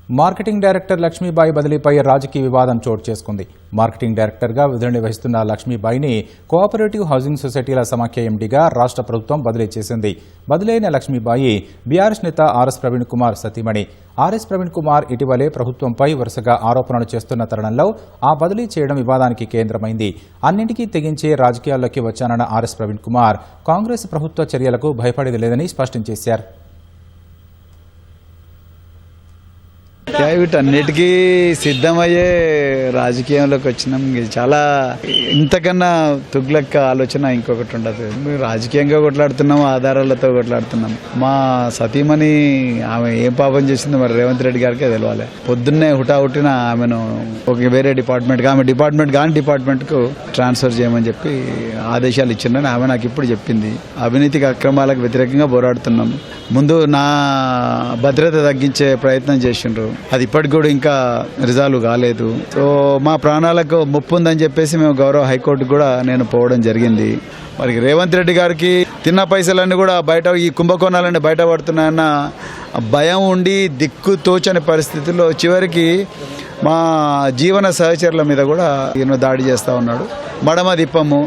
Marketing director Lakshmibai బదిలీపై రాజకీయ వివాదం చోటు చేసుకుంది. మార్కెటింగ్ డైరెక్టర్గా విధులు నిర్వహిస్తున్న లక్ష్మీబాయిని కోఆపరేటివ్ హౌసింగ్ సొసైటీల సమాఖ్య ఎండీగా రాష్ట్ర ప్రభుత్వం బదిలీ చేసింది. బదిలైన లక్ష్మీబాయి బీఆర్ఎస్ నేత ఆర్ఎస్ ప్రవీణ్ కుమార్ సతీమణి. ఆర్ఎస్ ప్రవీణ్ కుమార్ ఇటీవలే ప్రభుత్వంపై వరుసగా ఆరోపణలు చేస్తున్న తరుణంలో ఆ బదిలీ చేయడం వివాదానికి కేంద్రమైంది. అన్నింటికీ తెగించే రాజకీయాల్లోకి వచ్చానన్న ఆర్ఎస్ ప్రవీణ్ కుమార్ కాంగ్రెస్ ప్రభుత్వ చర్యలకు భయపడేది లేదని స్పష్టం చేశారు. వీటన్నిటికీ సిద్ధమయ్యే రాజకీయంలోకి వచ్చినాం. ఇది చాలా ఇంతకన్నా తుగ్లక్క ఆలోచన ఇంకొకటి ఉండదు. మేము రాజకీయంగా కొట్లాడుతున్నాం, ఆధారాలతో కొట్లాడుతున్నాం. మా సతీమణి ఆమె ఏం పాపం చేసిందో మరి రేవంత్ రెడ్డి గారికే తెలవాలి. పొద్దున్నే హుటాహుటిన ఆమెను ఒక వేరే డిపార్ట్మెంట్కి, ఆమె డిపార్ట్మెంట్ కాని డిపార్ట్మెంట్కు ట్రాన్స్ఫర్ చేయమని చెప్పి ఆదేశాలు ఇచ్చిందని ఆమె నాకు ఇప్పుడు చెప్పింది. అవినీతికి అక్రమాలకు వ్యతిరేకంగా పోరాడుతున్నాం. ముందు నా భద్రత తగ్గించే ప్రయత్నం చేసిండ్రు. అది ఇప్పటికి కూడా ఇంకా రిజాల్వ్ కాలేదు. సో మా ప్రాణాలకు ముప్పు ఉందని చెప్పేసి మేము గౌరవ హైకోర్టుకు కూడా నేను పోవడం జరిగింది. మరి రేవంత్ రెడ్డి గారికి తిన్న పైసలన్నీ కూడా బయట, ఈ కుంభకోణాలన్నీ బయటపడుతున్నాయన్న భయం ఉండి దిక్కు తోచని పరిస్థితుల్లో చివరికి మా జీవన సహచరుల మీద కూడా ఈయన దాడి చేస్తూ ఉన్నాడు. మడమ దిప్పము